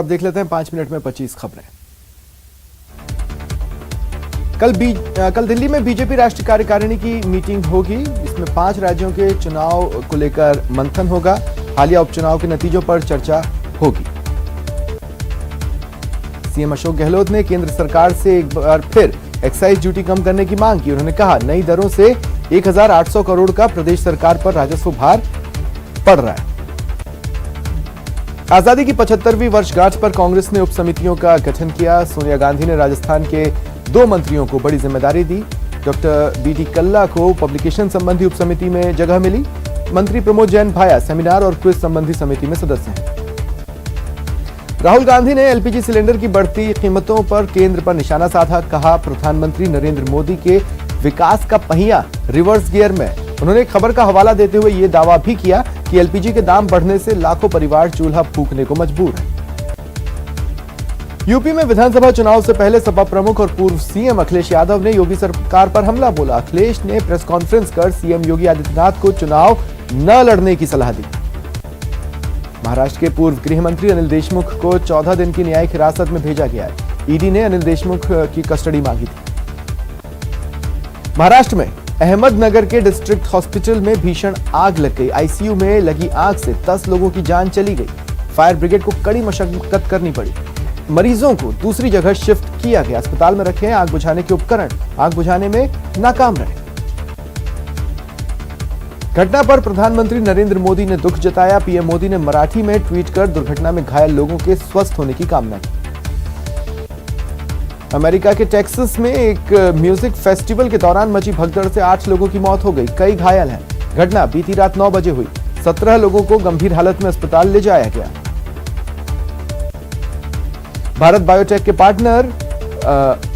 अब देख लेते हैं 5 मिनट में 25 खबरें। कल दिल्ली में बीजेपी राष्ट्रीय कार्यकारिणी की मीटिंग होगी। इसमें 5 राज्यों के चुनाव को लेकर मंथन होगा। हालिया उपचुनाव के नतीजों पर चर्चा होगी। सीएम अशोक गहलोत ने केंद्र सरकार से एक बार फिर एक्साइज ड्यूटी कम करने की मांग की। उन्होंने कहा, नई दरों से 1800 करोड़ का प्रदेश सरकार पर राजस्व भार पड़ रहा है। आजादी की 75वीं वर्षगांठ पर कांग्रेस ने उप समितियों का गठन किया। सोनिया गांधी ने राजस्थान के 2 मंत्रियों को बड़ी जिम्मेदारी दी। डॉक्टर बीडी कल्ला को पब्लिकेशन संबंधी उप समिति में जगह मिली। मंत्री प्रमोद जैन भाया सेमिनार और क्विज संबंधी समिति में सदस्य हैं। राहुल गांधी ने एलपीजी सिलेंडर की बढ़ती कीमतों पर केंद्र पर निशाना साधा। कहा, प्रधानमंत्री नरेंद्र मोदी के विकास का पहिया रिवर्स गियर में। उन्होंने एक खबर का हवाला देते हुए यह दावा भी किया कि एलपीजी के दाम बढ़ने से लाखों परिवार चूल्हा फूंकने को मजबूर हैं। यूपी में विधानसभा चुनाव से पहले सपा प्रमुख और पूर्व सीएम अखिलेश यादव ने योगी सरकार पर हमला बोला। अखिलेश ने प्रेस कॉन्फ्रेंस कर सीएम योगी आदित्यनाथ को चुनाव न लड़ने की सलाह दी। महाराष्ट्र के पूर्व गृह मंत्री अनिल देशमुख को 14 दिन की न्यायिक हिरासत में भेजा गया है। ईडी ने अनिल देशमुख की कस्टडी मांगी थी। महाराष्ट्र में अहमदनगर के डिस्ट्रिक्ट हॉस्पिटल में भीषण आग लग गई। आईसीयू में लगी आग से 10 लोगों की जान चली गई। फायर ब्रिगेड को कड़ी मशक्कत करनी पड़ी। मरीजों को दूसरी जगह शिफ्ट किया गया। अस्पताल में रखे आग बुझाने के उपकरण आग बुझाने में नाकाम रहे। घटना पर प्रधानमंत्री नरेंद्र मोदी ने दुख जताया। पीएम मोदी ने मराठी में ट्वीट कर दुर्घटना में घायल लोगों के स्वस्थ होने की कामना की। अमेरिका के टेक्सास में एक म्यूजिक फेस्टिवल के दौरान मची भगदड़ से 8 लोगों की मौत हो गई। कई घायल हैं। घटना बीती रात 9 बजे हुई। 17 लोगों को गंभीर हालत में अस्पताल ले जाया गया। भारत बायोटेक के पार्टनर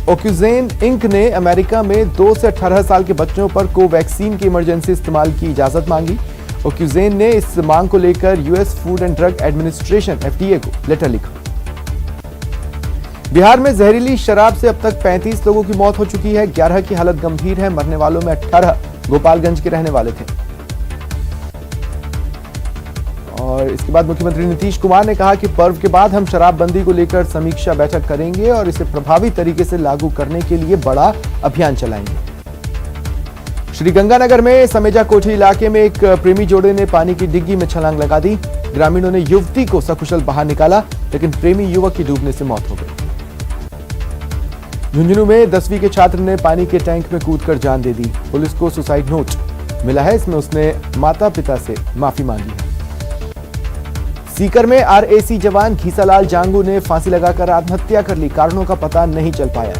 ओक्यूजेन इंक ने अमेरिका में 2 से 18 साल के बच्चों पर कोवैक्सीन की इमरजेंसी इस्तेमाल की इजाजत मांगी। ओक्यूजेन ने इस मांग को लेकर US food and drug administration FDA को लेटर लिखा। बिहार में जहरीली शराब से अब तक 35 लोगों की मौत हो चुकी है। 11 की हालत गंभीर है। मरने वालों में 18 गोपालगंज के रहने वाले थे। और इसके बाद मुख्यमंत्री नीतीश कुमार ने कहा कि पर्व के बाद हम शराबबंदी को लेकर समीक्षा बैठक करेंगे और इसे प्रभावी तरीके से लागू करने के लिए बड़ा अभियान चलाएंगे। श्रीगंगानगर में समेजा कोठी इलाके में एक प्रेमी जोड़े ने पानी की डिग्गी में छलांग लगा दी। ग्रामीणों ने युवती को सकुशल बाहर निकाला, लेकिन प्रेमी युवक की डूबने से मौत हो गई। झुंझुनू में 10वीं के छात्र ने पानी के टैंक में कूदकर जान दे दी। पुलिस को सुसाइड नोट मिला है। इसमें उसने माता पिता से माफी मांगी है। सीकर में आरएसी जवान घीसालाल जांगू ने फांसी लगाकर आत्महत्या कर ली। कारणों का पता नहीं चल पाया।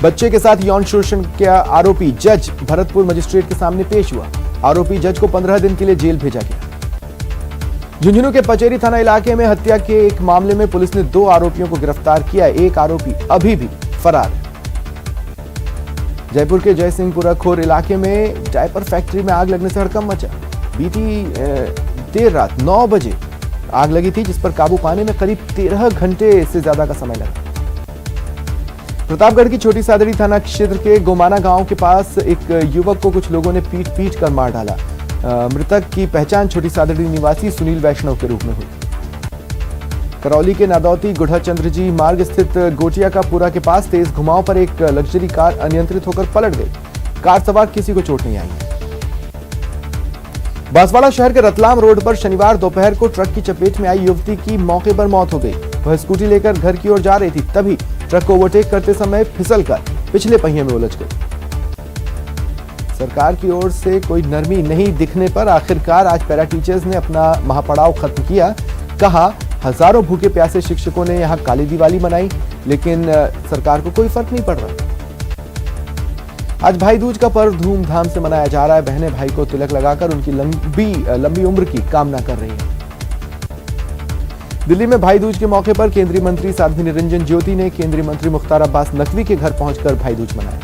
बच्चे के साथ यौन शोषण का आरोपी जज भरतपुर मजिस्ट्रेट के सामने पेश हुआ। आरोपी जज को 15 दिन के लिए जेल भेजा गया। झुंझुनू के पचेरी थाना इलाके में हत्या के एक मामले में पुलिस ने 2 आरोपियों को गिरफ्तार किया। एक आरोपी अभी भी फरार है। जयपुर के जयसिंहपुरा खोर इलाके में डायपर फैक्ट्री में आग लगने से हड़कंप मचा। बीती देर रात 9 बजे आग लगी थी, जिस पर काबू पाने में करीब 13 घंटे से ज्यादा का समय लगा। प्रतापगढ़ की छोटी सादड़ी थाना क्षेत्र के गोमाना गांव के पास एक युवक को कुछ लोगों ने पीट कर मार डाला। मृतक की पहचान छोटी सादड़ी निवासी सुनील वैष्णव के रूप में हुई। करौली के नादौती गुढ़ाचंद्र जी मार्ग स्थित गोटिया का पुरा के पास तेज घुमाव पर एक लग्जरी कार अनियंत्रित होकर पलट गई। कार सवार किसी को चोट नहीं आई। बांसवाड़ा शहर के रतलाम रोड पर शनिवार दोपहर को ट्रक की चपेट में आई युवती की मौके पर मौत हो गई। वह स्कूटी लेकर घर की ओर जा रही थी, तभी ट्रक को ओवरटेक करते समय फिसलकर पिछले पहिए में उलझ गई। सरकार की ओर से कोई नरमी नहीं दिखने पर आखिरकार आज पैरा टीचर्स ने अपना महापड़ाव खत्म किया। कहा, हजारों भूखे प्यासे शिक्षकों ने यहां काली दिवाली मनाई, लेकिन सरकार को कोई फर्क नहीं पड़ रहा। आज भाई दूज का पर्व धूमधाम से मनाया जा रहा है। बहनें भाई को तिलक लगाकर उनकी लंबी उम्र की कामना कर रही हैं। दिल्ली में भाई दूज के मौके पर केंद्रीय मंत्री साध्वी निरंजन ज्योति ने केंद्रीय मंत्री मुख्तार अब्बास नकवी के घर पहुंचकर भाई दूज मनाया।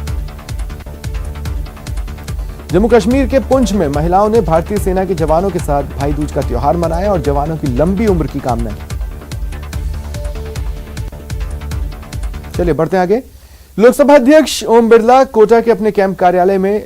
जम्मू कश्मीर के पुंछ में महिलाओं ने भारतीय सेना के जवानों के साथ भाई दूज का त्योहार मनाया और जवानों की लंबी उम्र की कामना की। चलिए बढ़ते हैं आगे। लोकसभा अध्यक्ष ओम बिरला कोटा के अपने कैंप कार्यालय में